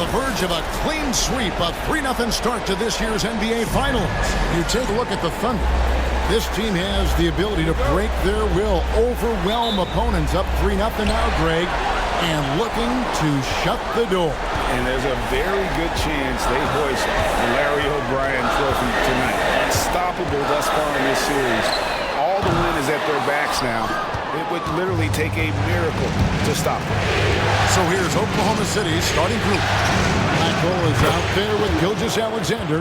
the verge of a clean sweep, a 3-0 start to this year's NBA Finals. You take a look at the Thunder. This team has the ability to break their will, overwhelm opponents up 3-0 now, Greg, and looking to shut the door. And there's a very good chance they hoist the Larry O'Brien trophy tonight. Unstoppable thus far in this series. All the wind is at their backs now. It would literally take a miracle to stop them. So here's Oklahoma City's starting group. Michael is out there with Gilgeous-Alexander.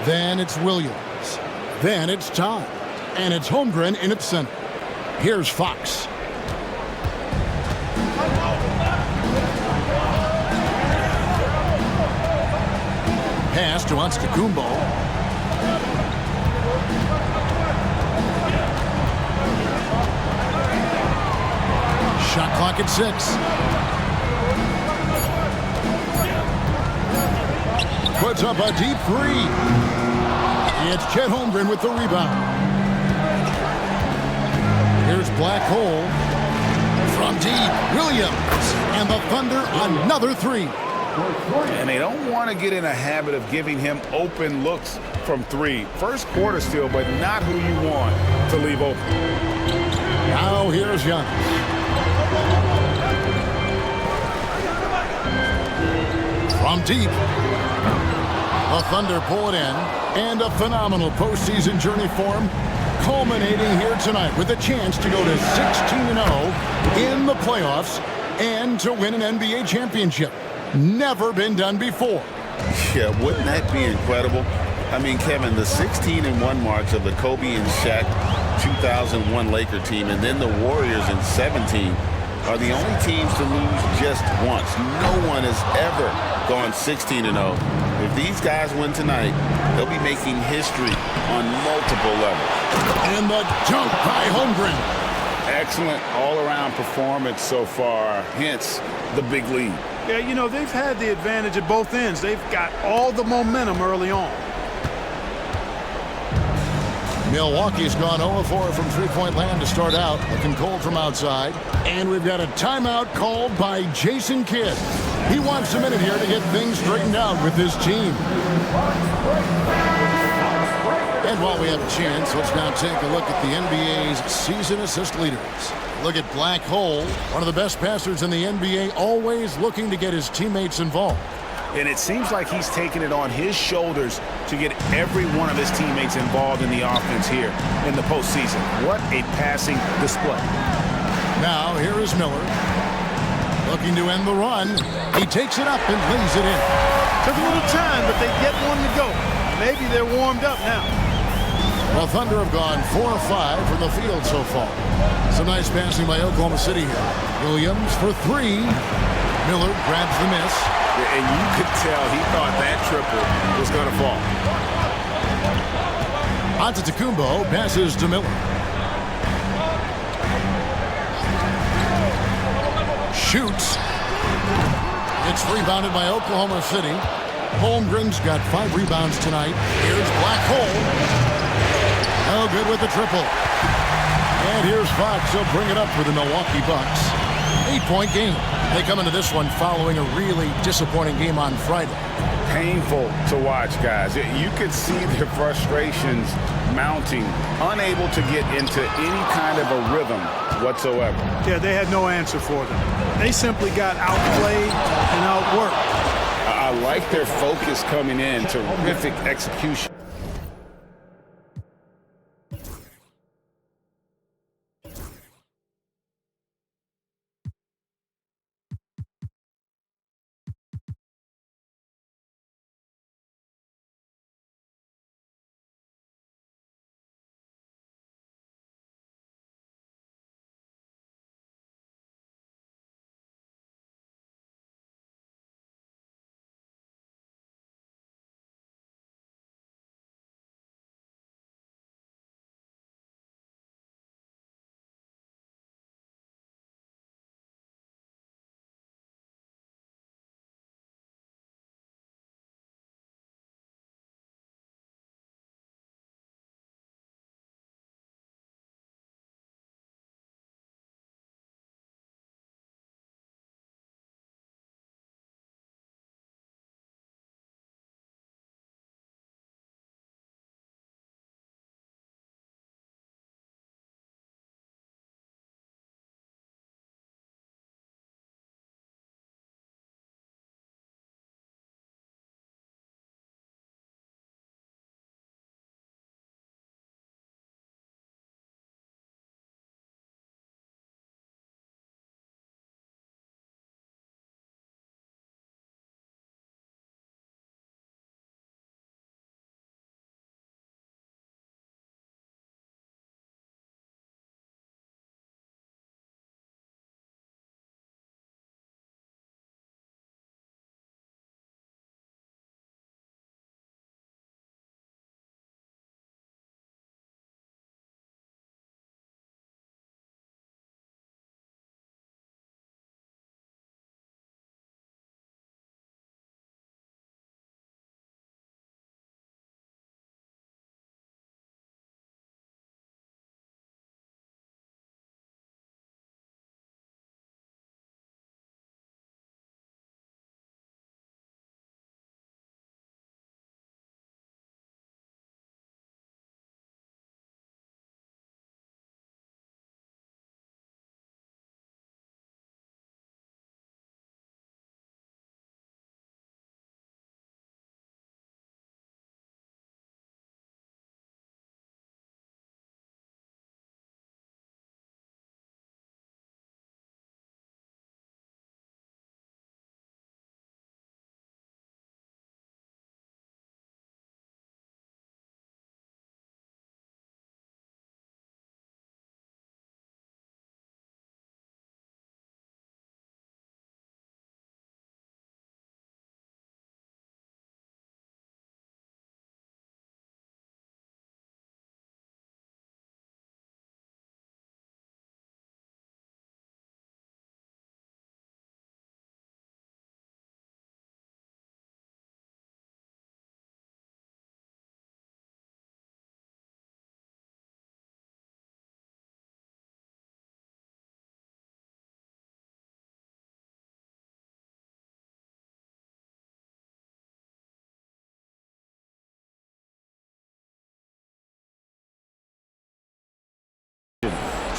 Then it's Williams. Then it's Todd. And it's Holmgren in its center. Here's Fox. Pass to Antetokounmpo. Shot clock at 6. Puts up a deep 3. It's Chet Holmgren with the rebound. Here's Black Hole. From deep, Williams. And the Thunder another 3. And they don't want to get in a habit of giving him open looks from 3. First quarter still, but not who you want to leave open. Now here's Giannis. From deep. The Thunder pull it in. And a phenomenal postseason journey for him, culminating here tonight with a chance to go to 16-0 in the playoffs and to win an NBA championship. Never been done before. Yeah, wouldn't that be incredible? I mean, Kevin, the 16-1 marks of the Kobe and Shaq 2001 Laker team, and then the Warriors in 17 are the only teams to lose just once. No one has ever gone 16-0. If these guys win tonight, they'll be making history on multiple levels. And the dunk by Holmgren. Excellent all-around performance so far, hence the big lead. Yeah, you know, they've had the advantage at both ends. They've got all the momentum early on. Milwaukee's gone 0-4 from three-point land to start out, looking cold from outside. And we've got a timeout called by Jason Kidd. He wants a minute here to get things straightened out with his team. And while we have a chance, let's now take a look at the NBA's season assist leaders. Look at Black Hole, one of the best passers in the NBA, always looking to get his teammates involved. And it seems like he's taking it on his shoulders to get every one of his teammates involved in the offense here in the postseason. What a passing display. Now, here is Miller. Looking to end the run. He takes it up and lays it in. Took a little time, but they get one to go. Maybe they're warmed up now. Well, Thunder have gone 4 of 5 from the field so far. Some nice passing by Oklahoma City here. Williams for 3. Miller grabs the miss. And you could tell he thought that triple was going to fall. Antetokounmpo passes to Miller. Shoots. It's rebounded by Oklahoma City. Holmgren's got 5 rebounds tonight. Here's Black Hole. No good with the triple. And here's Fox. He'll bring it up for the Milwaukee Bucks. 8-point game. They come into this one following a really disappointing game on Friday. Painful to watch, guys. You could see their frustrations mounting, unable to get into any kind of a rhythm whatsoever. Yeah, they had no answer for them. They simply got outplayed and outworked. I like their focus coming in. Terrific execution.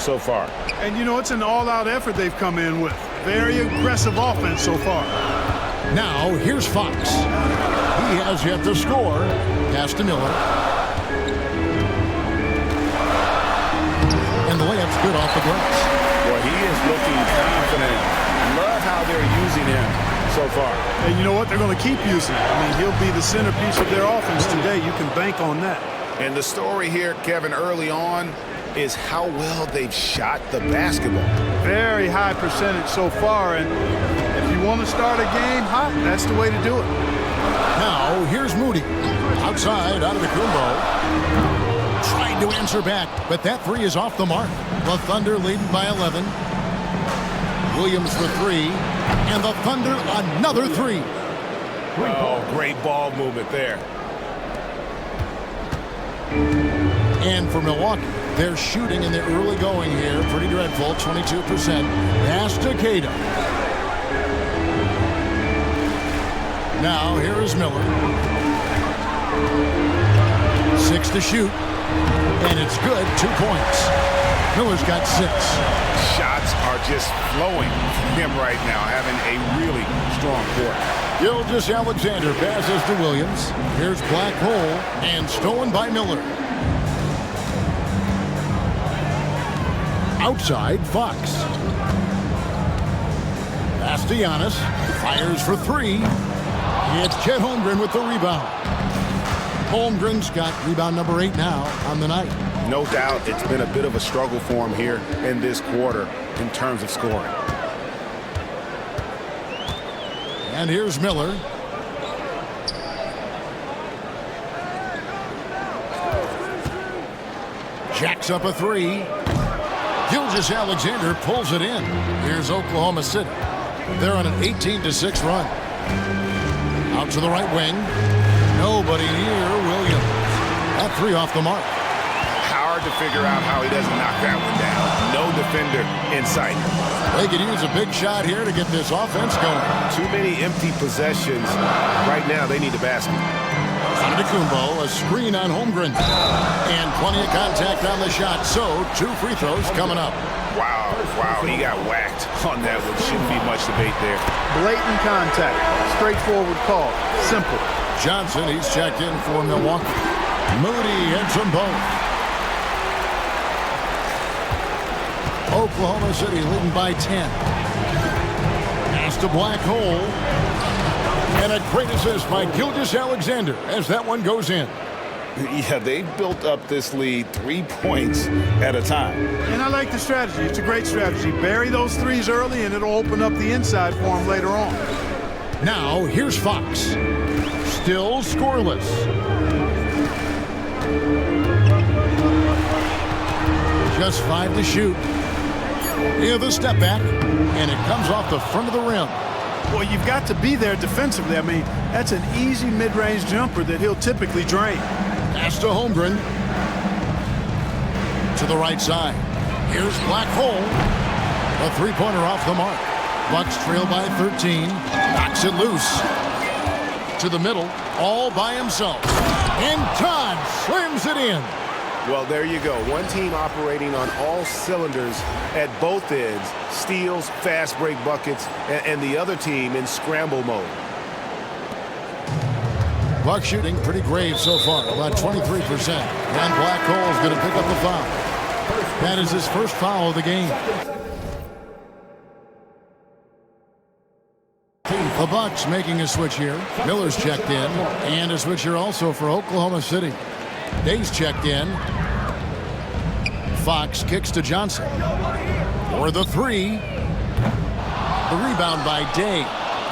so far. And, you know, it's an all-out effort they've come in with. Very aggressive offense so far. Now, here's Fox. He has yet to score. Pass to Miller. And the layup's good off the glass. Well, he is looking confident. Love how they're using him so far. And you know what? They're going to keep using him. I mean, he'll be the centerpiece of their offense today. You can bank on that. And the story here, Kevin, early on is how well they've shot the basketball. Very high percentage so far. And if you want to start a game hot, that's the way to do it. Now, here's Moody. Outside, out of the Kumbo. Trying to answer back, but that three is off the mark. The Thunder leading by 11. Williams for three. And the Thunder, another three. Oh, great ball movement there. And for Milwaukee, they're shooting in the early going here. Pretty dreadful, 22%. Pass to Cato. Now, here is Miller. 6 to shoot. And it's good, 2 points. Miller's got 6. Shots are just flowing from him right now, having a really strong quarter. Gilgeous-Alexander passes to Williams. Here's Black Hole, and stolen by Miller. Outside, Fox. Pass to Giannis. Fires for three. It's Chet Holmgren with the rebound. Holmgren's got rebound number 8 now on the night. No doubt it's been a bit of a struggle for him here in this quarter in terms of scoring. And here's Miller. Jacks up a three. Gilgeous-Alexander pulls it in. Here's Oklahoma City. They're on an 18-6 run. Out to the right wing. Nobody near Williams. That three off the mark. Hard to figure out how he doesn't knock that one down. No defender in sight. They could use a big shot here to get this offense going. Too many empty possessions. Right now, they need a basket. Antetokounmpo, a screen on Holmgren. And plenty of contact on the shot. So, 2 free throws coming up. Wow, he got whacked on that one. Shouldn't be much debate there. Blatant contact. Straightforward call. Simple. Johnson, he's checked in for Milwaukee. Moody hits them both. Oklahoma City leading by 10. Pass to Black Hole. And a great assist by Gilgeous-Alexander as that one goes in. Yeah, they've built up this lead 3 points at a time. And I like the strategy. It's a great strategy. Bury those threes early, and it'll open up the inside for them later on. Now, here's Fox. Still scoreless. Just 5 to shoot. Here's the step back, and it comes off the front of the rim. Well, you've got to be there defensively. I mean, that's an easy mid-range jumper that he'll typically drain. Pass to Holmgren. To the right side. Here's Black Hole. A three-pointer off the mark. Bucks trail by 13. Knocks it loose. To the middle, all by himself. And Todd slams it in. Well, there you go. One team operating on all cylinders at both ends. Steals, fast break buckets, and the other team in scramble mode. Buck shooting pretty grave so far, about 23%. And Black Hole's going to pick up the foul. That is his first foul of the game. The Bucks making a switch here. Miller's checked in. And a switch here also for Oklahoma City. Day's checked in. Fox kicks to Johnson. For the three. The rebound by Day.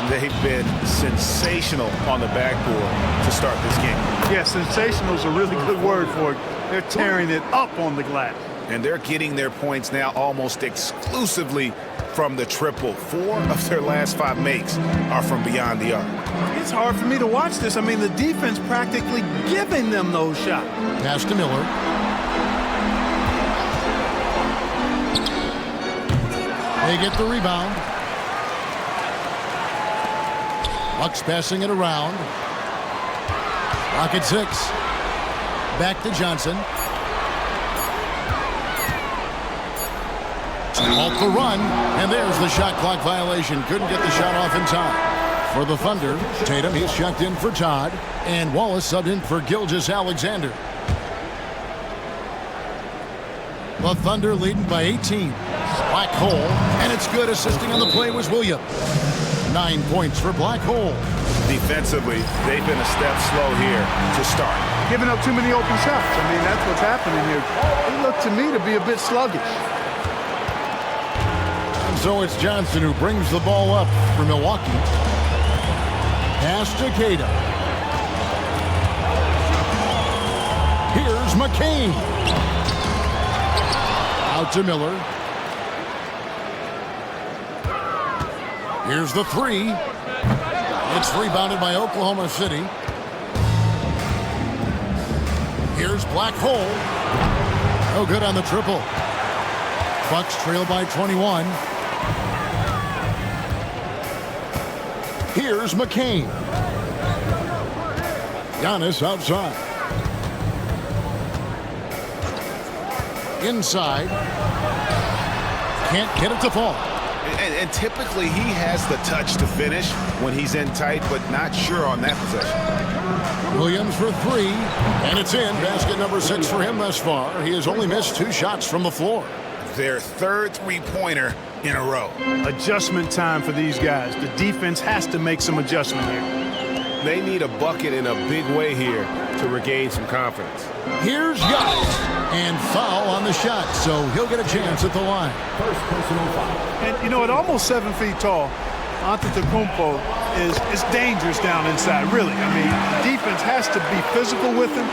They've been sensational on the backboard to start this game. Yeah, sensational is a really good word for it. They're tearing it up on the glass. And they're getting their points now almost exclusively from the triple. 4 of their last 5 makes are from beyond the arc. It's hard for me to watch this. I mean, the defense practically giving them those shots. Pass to Miller. They get the rebound. Bucks passing it around. Rocket 6. Back to Johnson. Halt the run, and there's the shot clock violation. Couldn't get the shot off in time. For the Thunder, Tatum, he's checked in for Todd, and Wallace subbed in for Gilgeous-Alexander. The Thunder leading by 18. Black Hole, and it's good. Assisting on the play was Williams. 9 points for Black Hole. Defensively, they've been a step slow here to start. Giving up too many open shots. I mean, that's what's happening here. They look to me to be a bit sluggish. And so it's Johnson who brings the ball up for Milwaukee. Pass to Queta. Here's McCain. Out to Miller. Here's the three. It's rebounded by Oklahoma City. Here's Black Hole. No good on the triple. Bucks trail by 21. Here's McCain. Giannis outside. Inside. Can't get it to fall. And typically he has the touch to finish when he's in tight, but not sure on that possession. Williams for three, and it's in. Basket number 6 for him thus far. He has only missed 2 shots from the floor. Their third three-pointer in a row. Adjustment time for these guys. The defense has to make some adjustment here. They need a bucket in a big way here to regain some confidence. Here's Giannis, and foul on the shot, so he'll get a chance at the line. First personal foul. And, you know, at almost 7 feet tall, Antetokounmpo is dangerous down inside, really. I mean, the defense has to be physical with him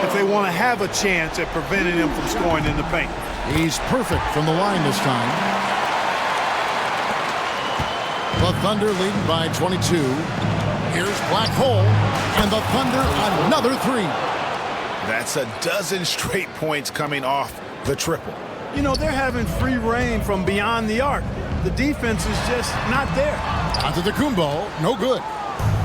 if they want to have a chance at preventing him from scoring in the paint. He's perfect from the line this time. The Thunder leading by 22. Here's Black Hole, and the Thunder another three. That's a dozen straight points coming off the triple. You know, they're having free reign from beyond the arc. The defense is just not there. Antetokounmpo, no good.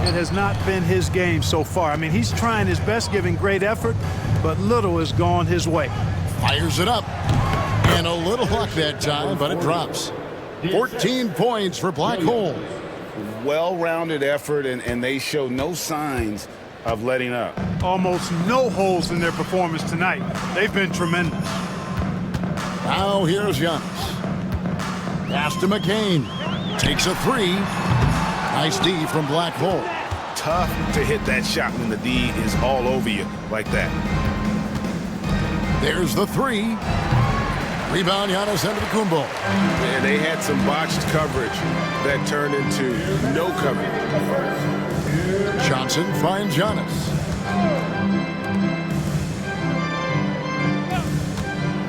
It has not been his game so far. I mean, he's trying his best, giving great effort, but little has gone his way. Fires it up. And a little luck that time, but it drops. 14 points for Black Hole. Well-rounded effort, and they show no signs of letting up. Almost no holes in their performance tonight. They've been tremendous. Now here's Giannis. Pass to McCain. Takes a three. Nice D from Black Hole. Tough to hit that shot when the D is all over you like that. There's the three. Rebound, Giannis Antetokounmpo. And they had some botched coverage that turned into no coverage. Johnson finds Giannis.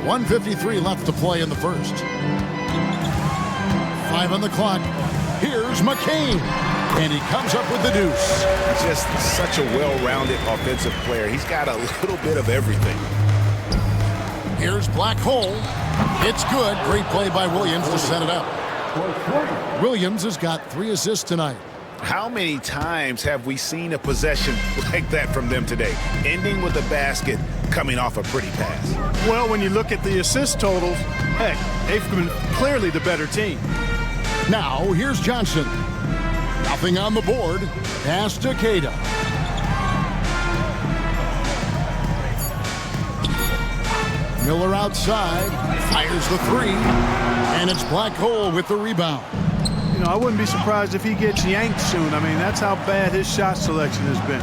1:53 left to play in the first. 5 on the clock. Here's McCain. And he comes up with the deuce. Just such a well-rounded offensive player. He's got a little bit of everything. Here's Black Hole. It's good. Great play by Williams to set it up. Williams has got 3 assists tonight. How many times have we seen a possession like that from them today? Ending with a basket, coming off a pretty pass. Well, when you look at the assist totals, heck, they've been clearly the better team. Now, here's Johnson. Nothing on the board. Pass to Queta. Miller outside. Fires the three. And it's Black Hole with the rebound. You know, I wouldn't be surprised if he gets yanked soon. I mean, that's how bad his shot selection has been.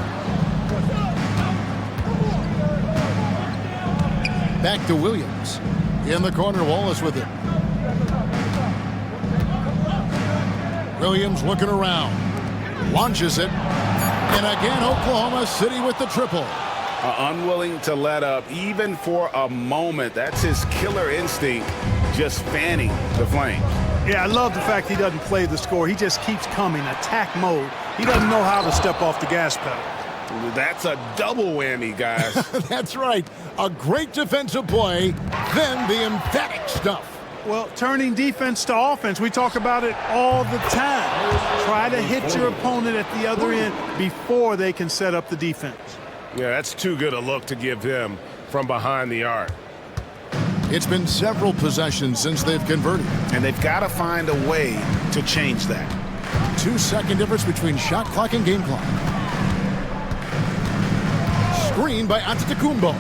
Back to Williams. In the corner, Wallace with it. Williams looking around. Launches it. And again, Oklahoma City with the triple. Unwilling to let up, even for a moment. That's his killer instinct, just fanning the flame. Yeah, I love the fact he doesn't play the score. He just keeps coming, attack mode. He doesn't know how to step off the gas pedal. That's a double whammy, guys. That's right. A great defensive play, then the emphatic stuff. Well, turning defense to offense, we talk about it all the time. Try to hit your opponent at the other end before they can set up the defense. Yeah, that's too good a look to give him from behind the arc. It's been several possessions since they've converted. And they've got to find a way to change that. 2-second difference between shot clock and game clock. Screen by Antetokounmpo.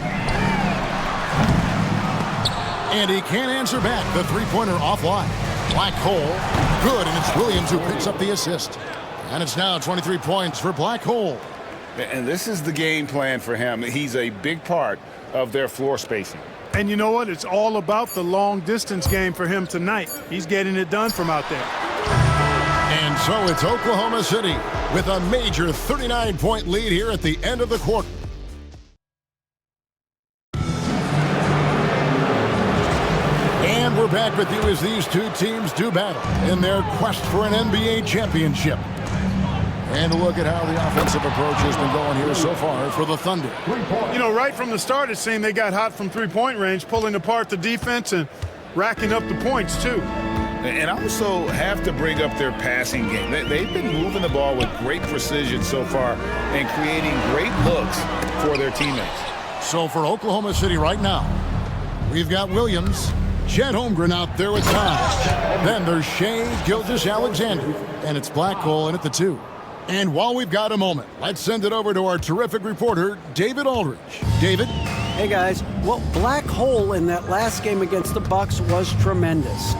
And he can't answer back. The three-pointer offline. Black hole. Good, and it's Williams who picks up the assist. And it's now 23 points for Black Hole. And this is the game plan for him. He's a big part of their floor spacing. And you know what? It's all about the long-distance game for him tonight. He's getting it done from out there. And so it's Oklahoma City with a major 39-point lead here at the end of the quarter. And we're back with you as these two teams do battle in their quest for an NBA championship. And look at how the offensive approach has been going here so far for the Thunder. You know, right from the start, it seemed they got hot from three-point range, pulling apart the defense and racking up the points, too. And also have to bring up their passing game. They've been moving the ball with great precision so far and creating great looks for their teammates. So for Oklahoma City right now, we've got Williams, Chet Holmgren out there with Taj. Then there's Shea Gilgeous-Alexander, and it's Black Hole in at the 2. And while we've got a moment, let's send it over to our terrific reporter, David Aldridge. David? Hey, guys. Well, Black Hole in that last game against the Bucks was tremendous.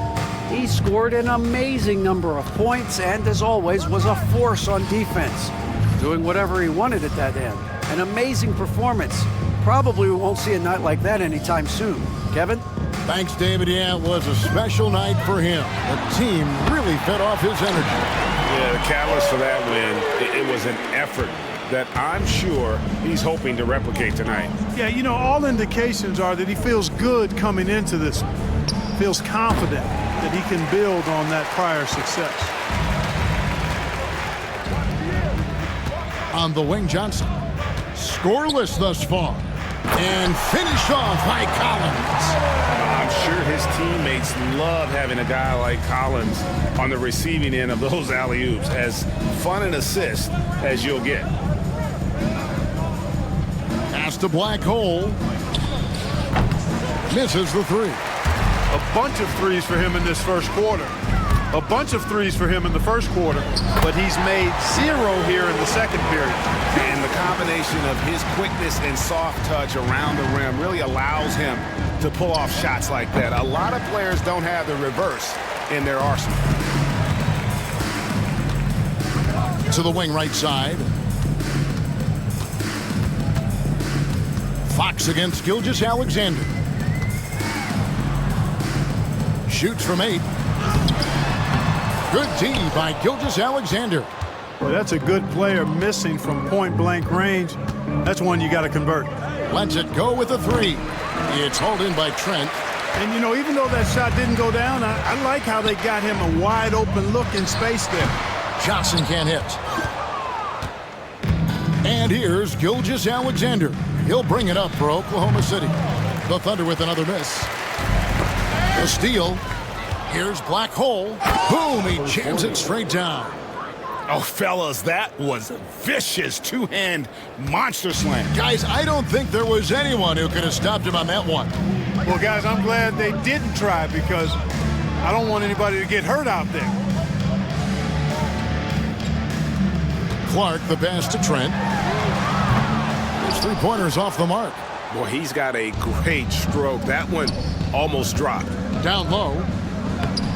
He scored an amazing number of points and, as always, was a force on defense, doing whatever he wanted at that end. An amazing performance. Probably we won't see a night like that anytime soon. Kevin? Thanks, David. Yeah, it was a special night for him. The team really fed off his energy. Yeah, the catalyst for that win, it was an effort that I'm sure he's hoping to replicate tonight. Yeah, you know, all indications are that he feels good coming into this, feels confident that he can build on that prior success. On the wing, Johnson. Scoreless thus far. And finished off by Collins. I'm sure his teammates love having a guy like Collins on the receiving end of those alley-oops. As fun an assist as you'll get. Pass to Black Hole. Misses the 3. A bunch of threes for him in this first quarter. A bunch of threes for him in the first quarter, but he's made 0 here in the second period. And the combination of his quickness and soft touch around the rim really allows him to pull off shots like that. A lot of players don't have the reverse in their arsenal. To the wing right side. Fox against Gilgeous-Alexander. Shoots from 8. Good D by Gilgeous-Alexander. Well, that's a good player missing from point-blank range. That's one you got to convert. Lets it go with a 3. It's hauled in by Trent. And, you know, even though that shot didn't go down, I like how they got him a wide-open look in space there. Johnson can't hit. And here's Gilgeous-Alexander. He'll bring it up for Oklahoma City. The Thunder with another miss. The steal. Here's Black Hole. Boom, he jams it straight down. Oh, fellas, that was a vicious two-hand monster slam. Guys, I don't think there was anyone who could have stopped him on that one. Well, guys, I'm glad they didn't try because I don't want anybody to get hurt out there. Clark, the pass to Trent. His three-pointer's off the mark. Boy, he's got a great stroke. That one almost dropped. Down low.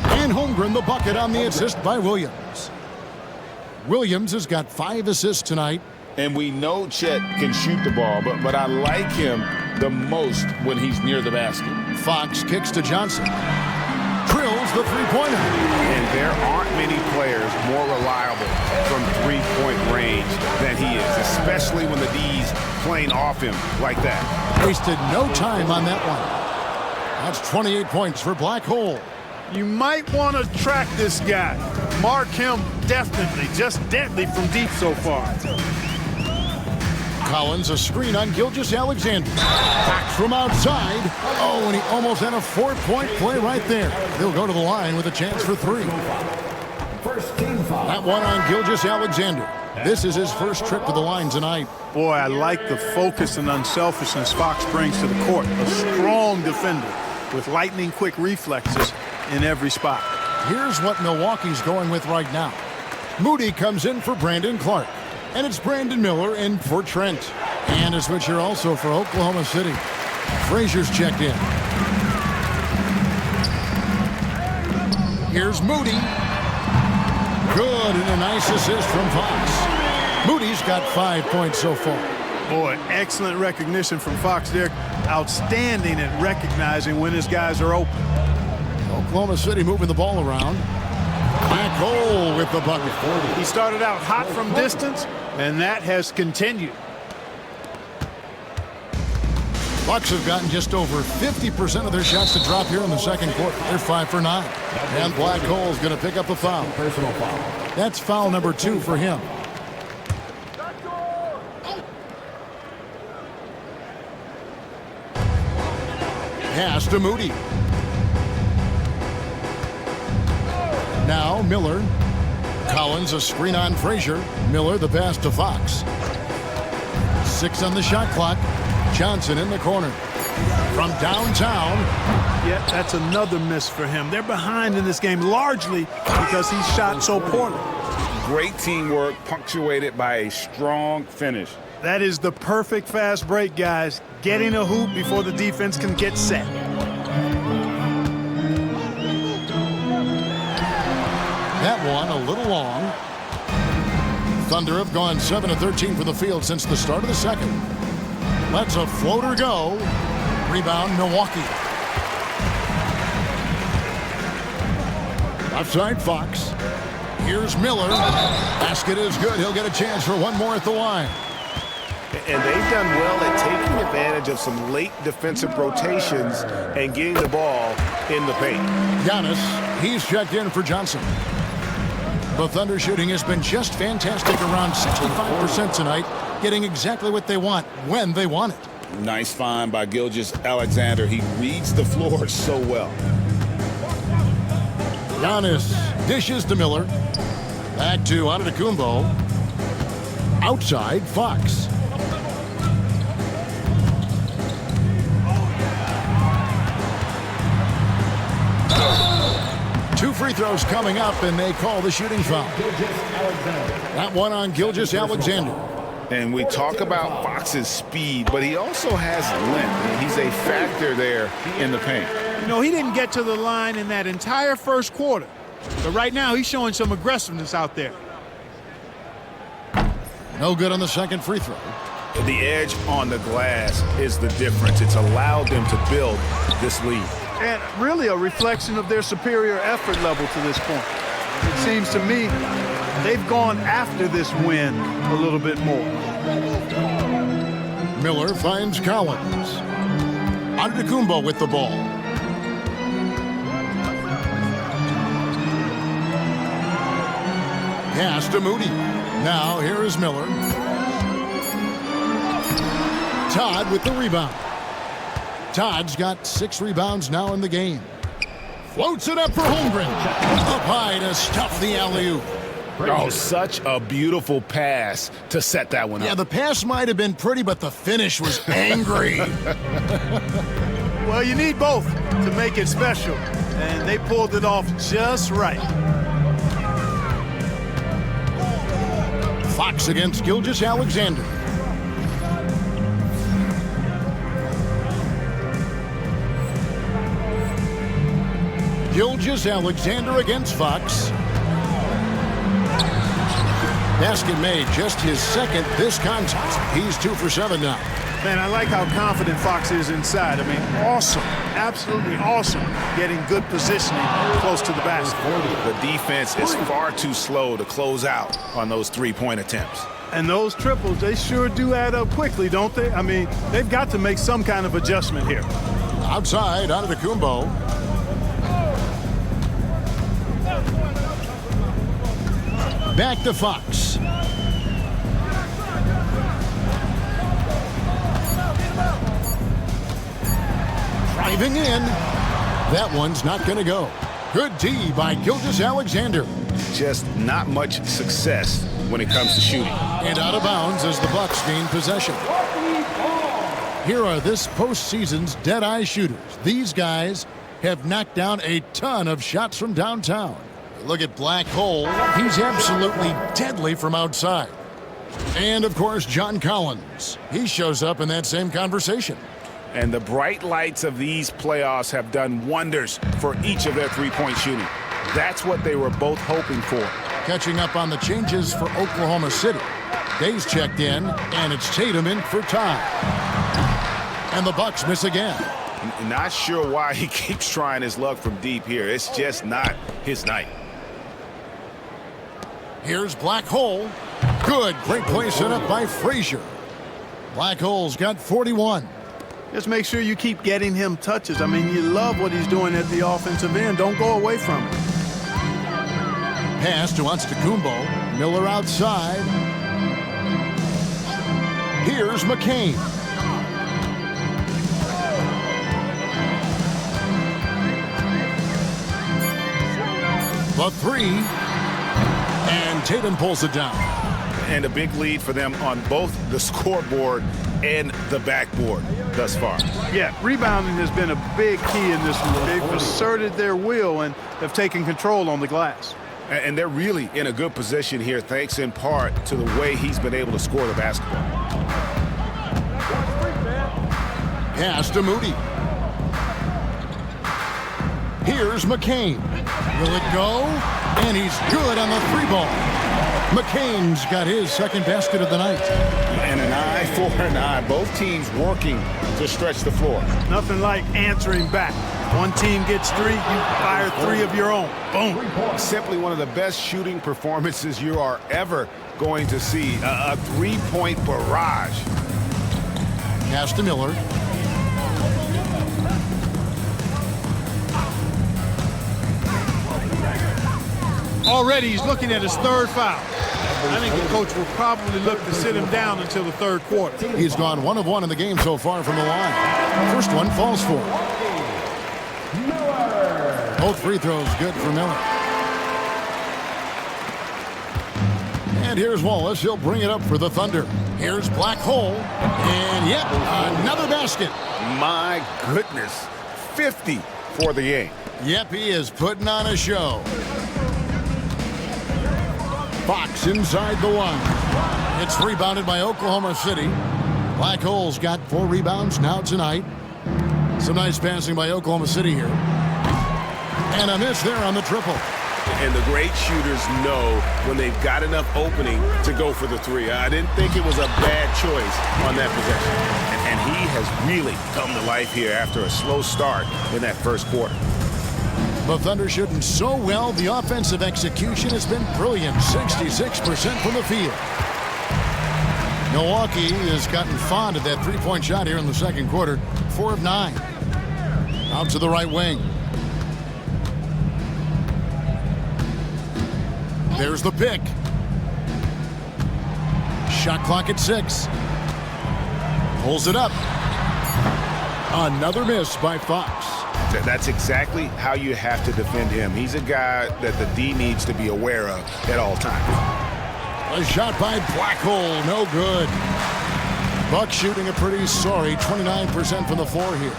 And Holmgren the bucket on the assist by Williams. Williams has got 5 assists tonight. And we know Chet can shoot the ball, but I like him the most when he's near the basket. Fox kicks to Johnson. Drills the three-pointer. And there aren't many players more reliable from three-point range than he is, especially when the D's playing off him like that. Wasted no time on that one. That's 28 points for Black Hole. You might want to track this guy. Mark him definitely, just deadly from deep so far. Collins, a screen on Gilgeous-Alexander. Back from outside. Oh, and he almost had a 4-point play right there. He'll go to the line with a chance for 3. That one on Gilgeous-Alexander. This is his first trip to the line tonight. Boy, I like the focus and unselfishness Fox brings to the court. A strong defender. with lightning-quick reflexes in every spot. Here's what Milwaukee's going with right now. Moody comes in for Brandon Clark. And it's Brandon Miller in for Trent. And a switcher also for Oklahoma City. Frazier's checked in. Here's Moody. Good, and a nice assist from Fox. Moody's got 5 points so far. Boy, excellent recognition from Fox there. Outstanding at recognizing when his guys are open. Oklahoma City moving the ball around. Black Hole with the bucket. He started out hot from distance, and that has continued. Bucks have gotten just over 50% of their shots to drop here in the second quarter. They're 5 for 9. And Black Hole's going to pick up a foul. Personal foul. That's foul number 2 for him. Pass to Moody. Now Miller. Collins a screen on Frazier. Miller the pass to Fox. 6 on the shot clock. Johnson in the corner. From downtown. Yeah, that's another miss for him. They're behind in this game largely because he shot so poorly. Great teamwork punctuated by a strong finish. That is the perfect fast break, guys. Getting a hoop before the defense can get set. That one a little long. Thunder have gone 7 of 13 for the field since the start of the second. Let's a floater go. Rebound Milwaukee. Outside Fox. Here's Miller. Basket is good. He'll get a chance for one more at the line. And they've done well at taking advantage of some late defensive rotations and getting the ball in the paint. Giannis, he's checked in for Johnson. The Thunder shooting has been just fantastic, around 65% tonight, getting exactly what they want when they want it. Nice find by Gilgeous-Alexander. He reads the floor so well. Giannis dishes to Miller. Back to Antetokounmpo. Outside Fox. Two free throws coming up, and they call the shooting foul. That one on Gilgeous-Alexander. And we talk about Fox's speed, but he also has length. He's a factor there in the paint. You know, he didn't get to the line in that entire first quarter. But right now, he's showing some aggressiveness out there. No good on the second free throw. The edge on the glass is the difference. It's allowed them to build this lead. And really a reflection of their superior effort level to this point. It seems to me they've gone after this win a little bit more. Miller finds Collins. Antetokounmpo with the ball. Pass to Moody. Now here is Miller. Todd with the rebound. Todd's got 6 rebounds now in the game. Floats it up for Holmgren. Up high to stuff the alley-oop. Oh, such a beautiful pass to set that one up. Yeah, the pass might have been pretty, but the finish was angry. Well, you need both to make it special, and they pulled it off just right. Fox against Gilgeous-Alexander. Gilgeous-Alexander against Fox. Basket made, just his second this contest. He's 2 for 7 now. Man, I like how confident Fox is inside. I mean, awesome, absolutely awesome, getting good positioning close to the basket. The defense is far too slow to close out on those three-point attempts. And those triples, they sure do add up quickly, don't they? I mean, they've got to make some kind of adjustment here. Outside, Antetokounmpo. Back to Fox. Driving in. That one's not going to go. Good D by Gilgeous-Alexander. Just not much success when it comes to shooting. And out of bounds as the Bucks gain possession. Here are this postseason's dead-eye shooters. These guys have knocked down a ton of shots from downtown. Look at Black Hole. He's absolutely deadly from outside. And, of course, John Collins. He shows up in that same conversation. And the bright lights of these playoffs have done wonders for each of their three-point shooting. That's what they were both hoping for. Catching up on the changes for Oklahoma City. Days checked in, and it's Tatum in for time. And the Bucks miss again. Not sure why he keeps trying his luck from deep here. It's just not his night. Here's Black Hole. Good. Great play set up by Frazier. Black Hole's got 41. Just make sure you keep getting him touches. I mean, you love what he's doing at the offensive end. Don't go away from it. Pass to Antetokounmpo. Miller outside. Here's McCain. The three. And Tatum pulls it down. And a big lead for them on both the scoreboard and the backboard thus far. Yeah, rebounding has been a big key in this one. They've asserted their will and have taken control on the glass. And they're really in a good position here, thanks in part to the way he's been able to score the basketball. Pass to Moody. Here's McCain. Will it go? And he's good on the three ball. McCain's got his second basket of the night. And an eye for an eye. Both teams working to stretch the floor. Nothing like answering back. One team gets three, you fire three of your own. Boom. Simply one of the best shooting performances you are ever going to see. A three-point barrage. Pass to Miller. Already he's looking at his third foul. I think the coach will probably look to sit him down until the third quarter. He's gone 1 of 1 in the game so far from the line. First one falls for him. Both free throws good for Miller. And here's Wallace. He'll bring it up for the Thunder. Here's Black Hole. And yep, another basket. My goodness. 50 for the game. Yep, he is putting on a show. Fox inside the line. It's rebounded by Oklahoma City. Black Hole's got 4 rebounds now tonight. Some nice passing by Oklahoma City here. And a miss there on the triple. And the great shooters know when they've got enough opening to go for the three. I didn't think it was a bad choice on that possession. And he has really come to life here after a slow start in that first quarter. The Thunder shooting so well, the offensive execution has been brilliant. 66% from the field. Milwaukee has gotten fond of that three-point shot here in the second quarter. 4 of 9. Out to the right wing. There's the pick. Shot clock at 6. Pulls it up. Another miss by Fox. That's exactly how you have to defend him. He's a guy that the D needs to be aware of at all times. A shot by Black Hole, no good. Bucks shooting a pretty sorry 29% from the floor here.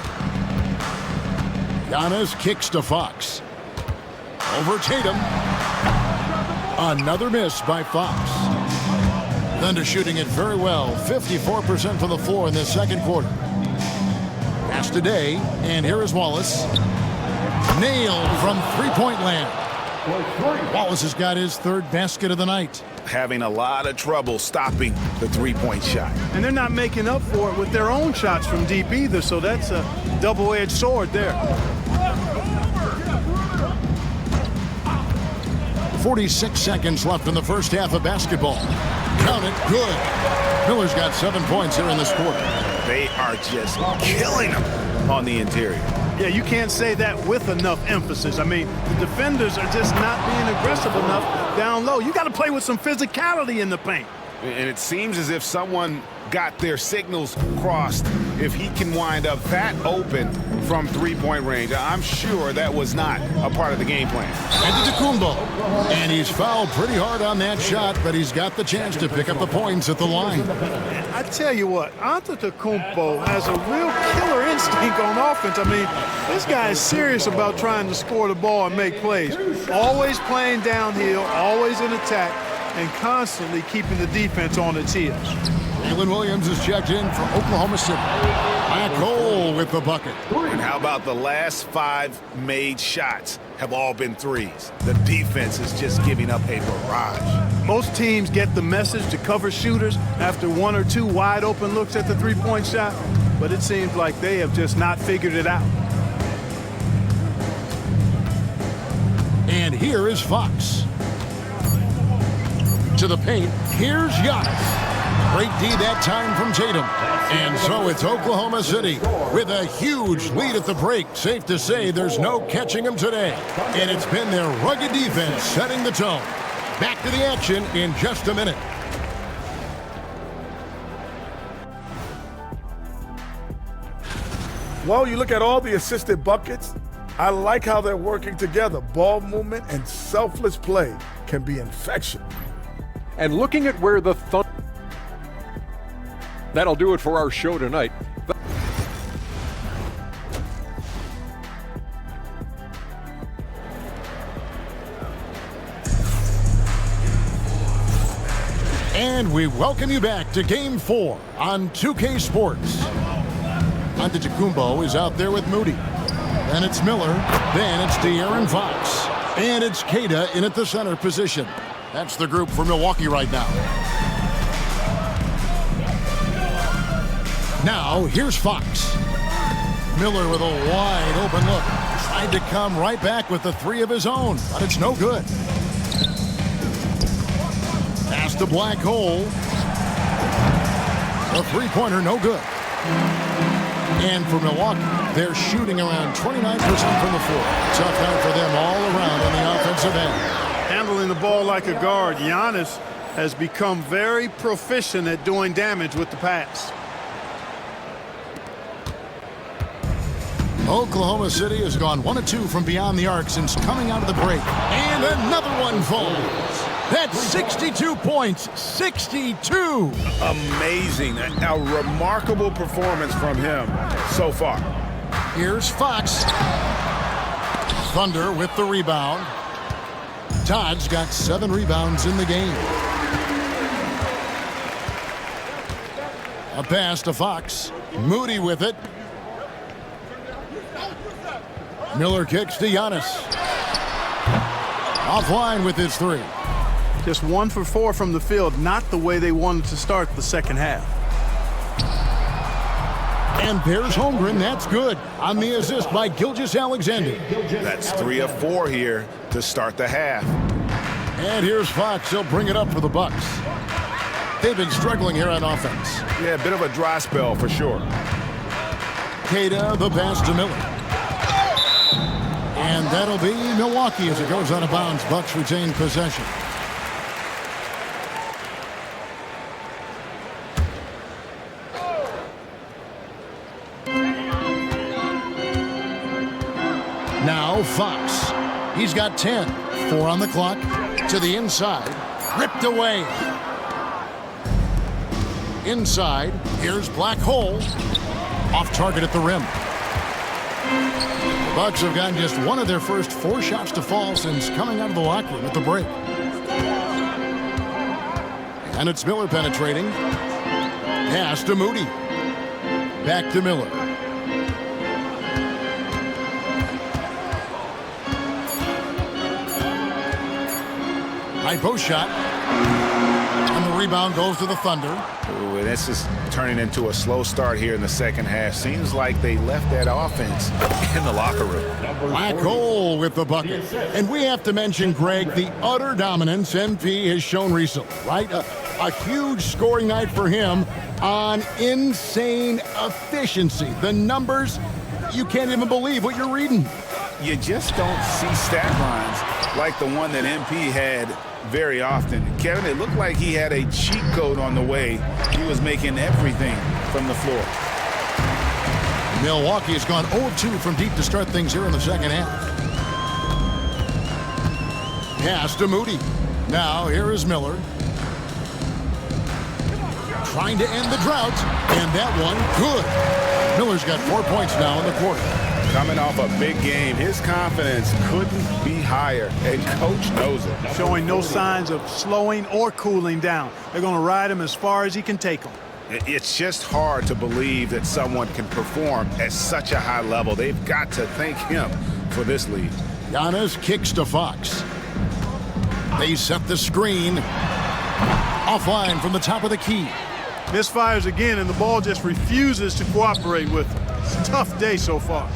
Giannis kicks to Fox. Over Tatum. Another miss by Fox. Thunder shooting it very well. 54% from the floor in this second quarter. Pass today, and here is Wallace. Nailed from three-point land. Wallace has got his third basket of the night. Having a lot of trouble stopping the three-point shot. And they're not making up for it with their own shots from deep either, so that's a double-edged sword there. 46 seconds left in the first half of basketball. Count it, good. Miller's got 7 points here in this quarter. They are just killing them on the interior. Yeah, you can't say that with enough emphasis. I mean, the defenders are just not being aggressive enough down low. You got to play with some physicality in the paint. And it seems as if someone got their signals crossed. If he can wind up that open from three-point range, I'm sure that was not a part of the game plan. Antetokounmpo. And he's fouled pretty hard on that shot, but he's got the chance to pick up the points at the line. I tell you what, Antetokounmpo has a real killer instinct on offense. I mean, this guy is serious about trying to score the ball and make plays. Always playing downhill, always in attack, and constantly keeping the defense on its heels. Jalen Williams is checked in for Oklahoma City. Black Hole with the bucket. And how about the last 5 made shots have all been threes? The defense is just giving up a barrage. Most teams get the message to cover shooters after 1 or 2 wide open looks at the three-point shot, but it seems like they have just not figured it out. And here is Fox. To the paint, here's Giannis. Great D that time from Tatum. And so it's Oklahoma City with a huge lead at the break. Safe to say there's no catching them today. And it's been their rugged defense setting the tone. Back to the action in just a minute. Well, you look at all the assisted buckets, I like how they're working together. Ball movement and selfless play can be infectious. And looking at where the Thunder... That'll do it for our show tonight. And we welcome you back to Game 4 on 2K Sports. Antetokounmpo is out there with Moody. Then it's Miller. Then it's De'Aaron Fox. And it's Queta in at the center position. That's the group for Milwaukee right now. Now, here's Fox. Miller with a wide open look. Tried to come right back with the 3 of his own, but it's no good. Pass to Black Hole. The three-pointer, no good. And for Milwaukee, they're shooting around 29% from the floor. Tough night for them all around on the offensive end. Handling the ball like a guard, Giannis has become very proficient at doing damage with the pass. Oklahoma City has gone 1 of 2 from beyond the arc since coming out of the break. And another one falls. That's 62 points. 62. Amazing. A remarkable performance from him so far. Here's Fox. Thunder with the rebound. Todd's got 7 rebounds in the game. A pass to Fox. Moody with it. Miller kicks to Giannis. Offline with his 3. Just 1 for 4 from the field, not the way they wanted to start the second half. And there's Holmgren, that's good. On the assist by Gilgeous-Alexander. That's 3 of 4 here to start the half. And here's Fox, he'll bring it up for the Bucks. They've been struggling here on offense. Yeah, a bit of a dry spell for sure. Queta, the pass to Miller. And that'll be Milwaukee as it goes out of bounds. Bucks retain possession. Now Fox. He's got 10. 4 on the clock. To the inside. Ripped away. Inside. Here's Black Hole. Off target at the rim. The Bucks have gotten just 1 of their first 4 shots to fall since coming out of the locker room at the break. And it's Miller penetrating. Pass to Moody. Back to Miller. High post shot. And the rebound goes to the Thunder. Ooh, this is turning into a slow start here in the second half. Seems like they left that offense in the locker room. Black Hole with the bucket. And we have to mention, Greg, the utter dominance MP has shown recently, right? A huge scoring night for him on insane efficiency. The numbers, you can't even believe what you're reading. You just don't see stat lines like the one that MP had very often. Kevin, it looked like he had a cheat code on the way. He was making everything from the floor. Milwaukee has gone 0-2 from deep to start things here in the second half. Pass to Moody. Now here is Miller. Trying to end the drought, and that one good. Miller's got 4 points now in the quarter. Coming off a big game, his confidence couldn't be higher, and Coach knows it. Showing no signs of slowing or cooling down. They're going to ride him as far as he can take him. It's just hard to believe that someone can perform at such a high level. They've got to thank him for this lead. Giannis kicks to Fox. They set the screen. Offline from the top of the key. Misfires again, and the ball just refuses to cooperate with him. It's a tough day so far.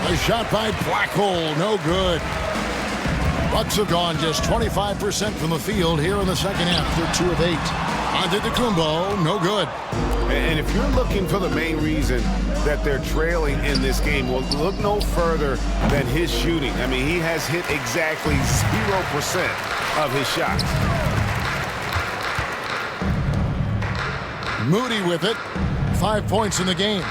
A shot by Blackhole, no good. Bucks have gone just 25% from the field here in the second half. They're 2 of 8. Antetokounmpo, no good. And if you're looking for the main reason that they're trailing in this game, well, look no further than his shooting. I mean, he has hit exactly 0% of his shots. Moody with it. 5 points in the game.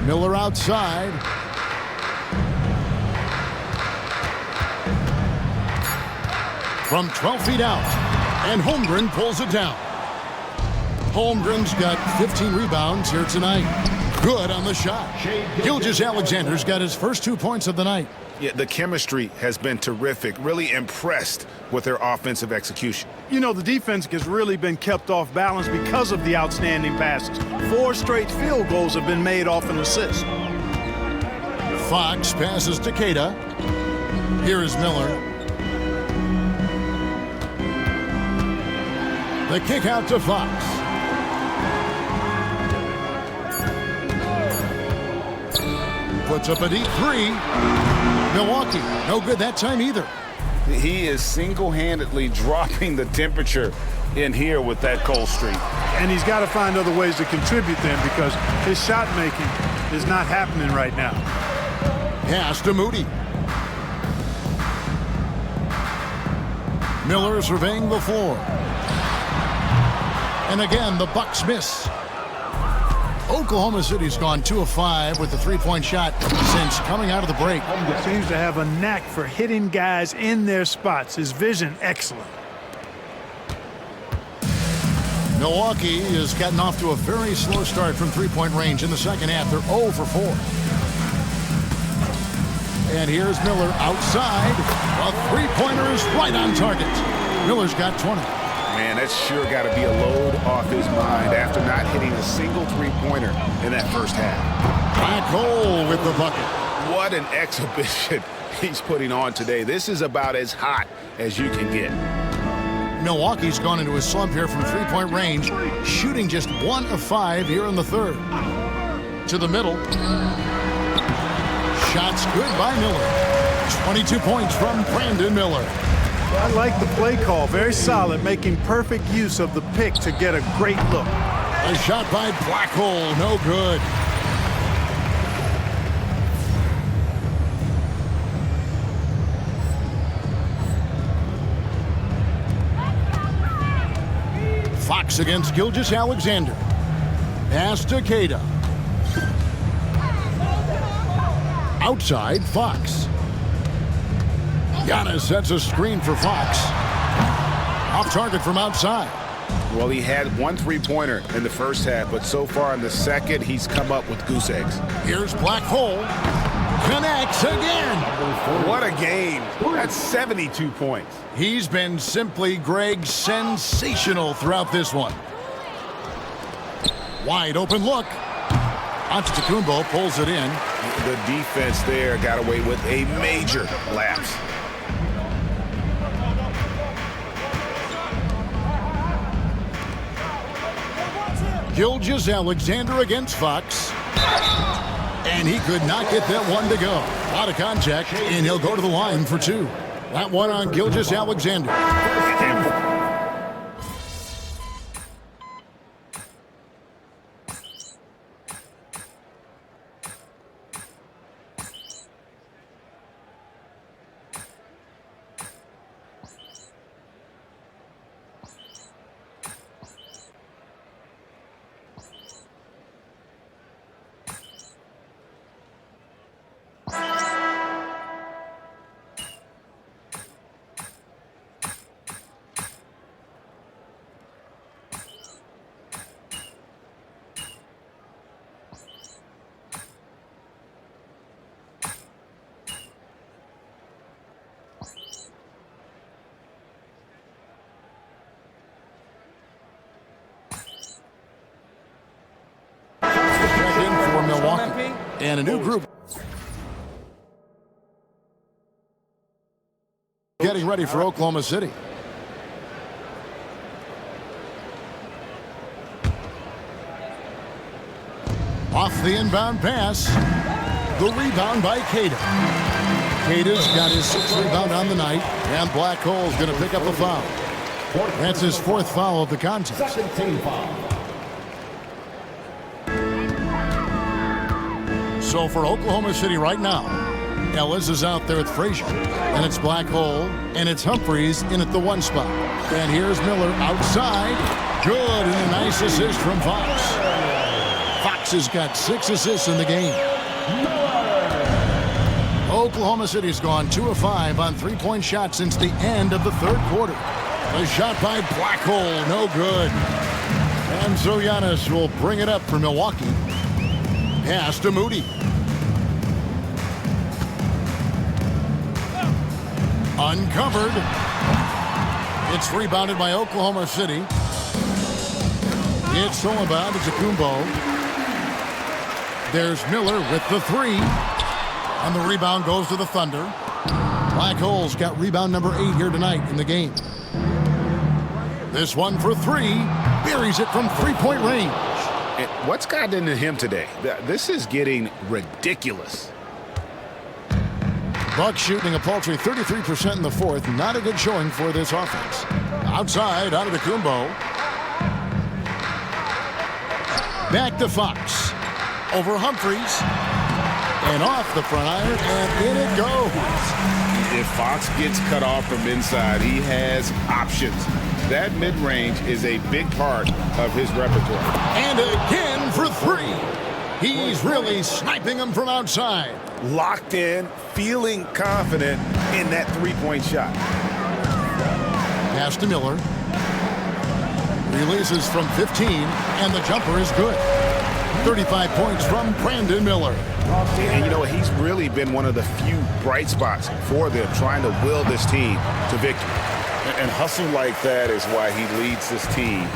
Miller outside. From 12 feet out. And Holmgren pulls it down. Holmgren's got 15 rebounds here tonight. Good on the shot. Gilgeous-Alexander's got his first 2 points of the night. Yeah, the chemistry has been terrific. Really impressed with their offensive execution. You know, the defense has really been kept off balance because of the outstanding passes. 4 straight field goals have been made off an assist. Fox passes to Queta. Here is Miller. The kick out to Fox. Puts up a deep 3. Milwaukee, no good that time either. He is single-handedly dropping the temperature in here with that cold streak. And he's got to find other ways to contribute then, because his shot making is not happening right now. Pass to Moody. Miller surveying the floor. And again, the Bucks miss. Oklahoma City's gone 2 of 5 with the 3-point shot since coming out of the break. Seems to have a knack for hitting guys in their spots. His vision, excellent. Milwaukee has gotten off to a very slow start from 3-point range in the second half. They're 0 for 4. And here's Miller outside. A 3-pointer is right on target. Miller's got 20. Man, that's sure got to be a load off his mind after not hitting a single 3-pointer in that first half. Blackhole with the bucket. What an exhibition he's putting on today. This is about as hot as you can get. Milwaukee's gone into a slump here from 3-point range, shooting just 1 of 5 here in the third. To the middle. Shots good by Miller. 22 points from Brandon Miller. I like the play call. Very solid, making perfect use of the pick to get a great look. A shot by Blackhole, no good. Fox against Gilgeous-Alexander. Pass to Queta. Outside, Fox. Giannis sets a screen for Fox. Off target from outside. Well, he had 1 3-pointer in the first half, but so far in the second, he's come up with goose eggs. Here's Blackhole. Connects again. What a game. That's 72 points. He's been simply, Greg, sensational throughout this one. Wide open look. Antetokounmpo pulls it in. The defense there got away with a major lapse. Gilgeous-Alexander against Fox. And he could not get that one to go. Out of contact, and he'll go to the line for 2. That one on Gilgeous-Alexander. Back in for Milwaukee. And a new group getting ready for Oklahoma City. Off the inbound pass. The rebound by Cada. Cada's got his 6th rebound on the night, and Black Hole's going to pick up a foul. That's his 4th foul of the contest. So for Oklahoma City right now, Ellis is out there with Frazier, and it's Black Hole, and it's Humphries in at the 1 spot. And here's Miller outside. Good, and a nice assist from Fox. Fox has got 6 assists in the game. Oklahoma City's gone 2 of 5 on 3-point shots since the end of the 3rd quarter. A shot by Black Hole, no good. And so Giannis will bring it up for Milwaukee. Pass to Moody. Uncovered. It's rebounded by Oklahoma City. It's thrown about to Kumbo. There's Miller with the 3. And the rebound goes to the Thunder. Black Hole's got rebound number 8 here tonight in the game. This one for 3. Buries it from 3-point range. And what's gotten into him today? This is getting ridiculous. Bucks shooting a paltry 33% in the 4th. Not a good showing for this offense. Outside, out of the Kumbo. Back to Fox. Over Humphries. And off the front iron, and in it goes. If Fox gets cut off from inside, he has options. That mid-range is a big part of his repertoire. And again for 3. He's really sniping them from outside. Locked in, feeling confident in that 3-point shot. Pass to Miller. Releases from 15, and the jumper is good. 35 points from Brandon Miller. And you know, he's really been one of the few bright spots for them, trying to will this team to victory. And hustle like that is why he leads this team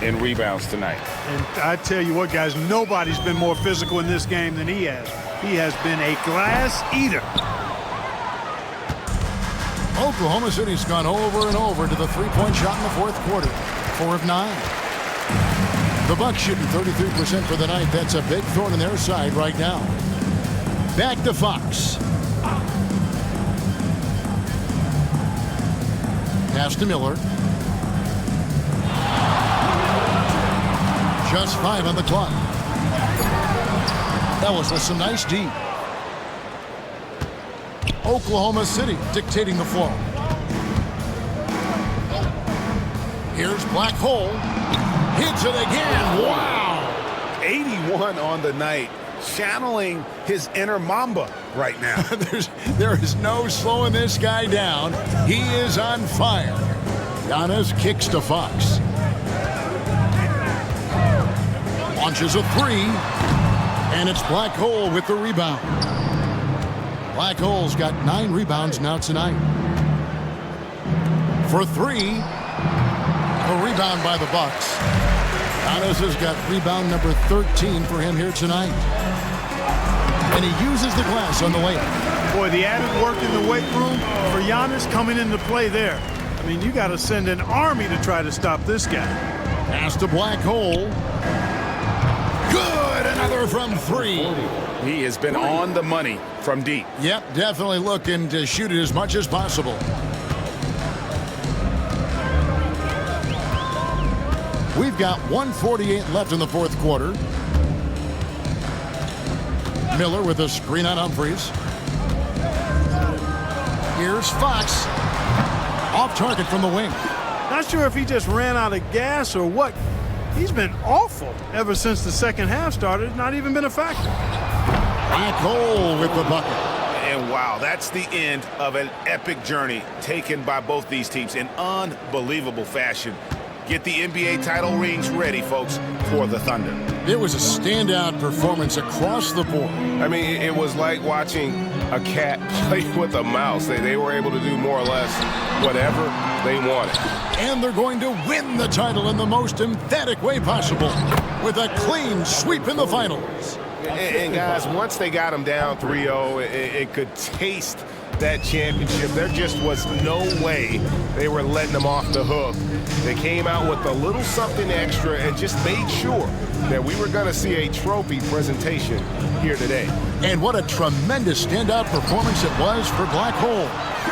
in rebounds tonight. And I tell you what, guys, nobody's been more physical in this game than he has. He has been a glass eater. Oklahoma City's gone over and over to the 3-point shot in the 4th quarter. 4 of 9. The Bucks shooting 33% for the night. That's a big thorn in their side right now. Back to Fox. Pass to Miller. Just 5 on the clock. Ellis with some nice D. Oklahoma City dictating the flow. Here's Black Hole. Hits it again. Wow. 81 on the night. Channeling his inner Mamba right now. There is no slowing this guy down. He is on fire. Giannis kicks to Fox. Launches a 3. And it's Black Hole with the rebound. Black Hole's got 9 rebounds now tonight. For 3. A rebound by the Bucks. Giannis has got rebound number 13 for him here tonight. And he uses the glass on the layup. Boy, the added work in the weight room for Giannis coming into play there. I mean, you got to send an army to try to stop this guy. Pass to Black Hole. Good, another from 3. He has been on the money from deep. Yep, definitely looking to shoot it as much as possible. We've got 1:48 left in the 4th quarter. Miller with a screen on Humphries. Here's Fox. Off target from the wing. Not sure if he just ran out of gas or what. He's been awful ever since the second half started. Not even been a factor. Black Hole with the bucket. And wow, that's the end of an epic journey taken by both these teams in unbelievable fashion. Get the NBA title rings ready, folks, for the Thunder. It was a standout performance across the board. I mean, it was like watching a cat play with a mouse. They were able to do more or less whatever they wanted. And they're going to win the title in the most emphatic way possible with a clean sweep in the finals. And guys, once they got him down 3-0, it could taste that championship. There just was no way they were letting them off the hook. They came out with a little something extra and just made sure that we were going to see a trophy presentation here today. And what a tremendous standout performance it was for Black Hole.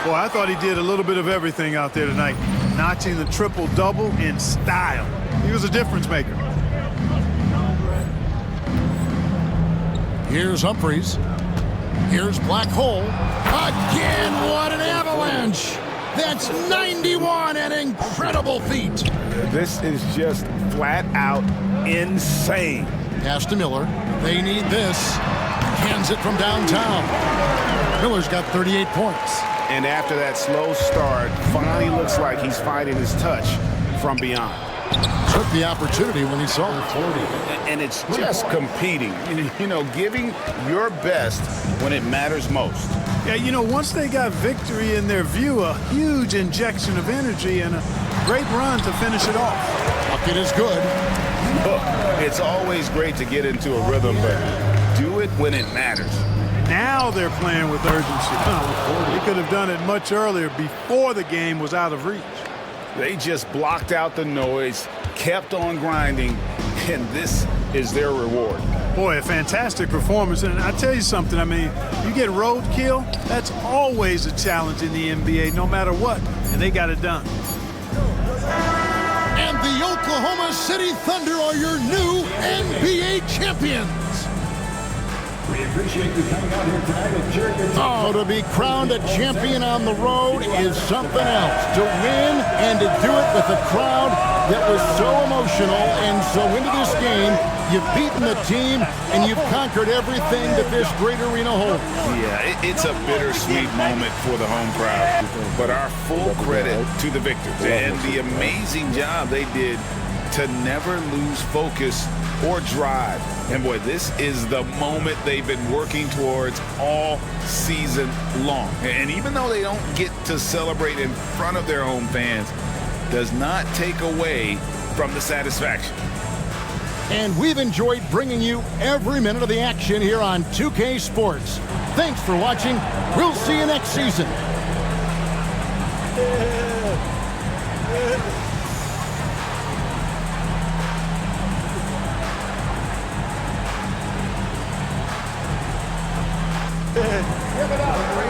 Well, I thought he did a little bit of everything out there tonight, notching the triple-double in style. He was a difference maker. Here's Humphreys. Here's Black Hole. Again, what an avalanche! That's 91, an incredible feat. This is just flat out insane. Pass to Miller. They need this. Hands it from downtown. Miller's got 38 points. And after that slow start, finally looks like he's finding his touch from beyond. Took the opportunity when he saw it. And it's just competing, you know, giving your best when it matters most. Yeah, you know, once they got victory in their view, a huge injection of energy and a great run to finish it off. Bucket is good. Look, it's always great to get into a rhythm, but do it when it matters. Now they're playing with urgency. They could have done it much earlier, before the game was out of reach. They just blocked out the noise, kept on grinding, and this is their reward. Boy, a fantastic performance. And I tell you something, I mean, you get roadkill, that's always a challenge in the NBA, no matter what. And they got it done. And the Oklahoma City Thunder are your new NBA champions. We appreciate you coming out here tonight and cheering your team. Oh, to be crowned a champion on the road is something else. To win and to do it with a crowd that was so emotional and so into this game, you've beaten the team and you've conquered everything that this great arena holds. Yeah, it's a bittersweet moment for the home crowd. But our full credit to the victors and the amazing job they did to never lose focus or drive. And boy, this is the moment they've been working towards all season long. And even though they don't get to celebrate in front of their home fans, does not take away from the satisfaction. And we've enjoyed bringing you every minute of the action here on 2K Sports. Thanks for watching. We'll see you next season. Give it up.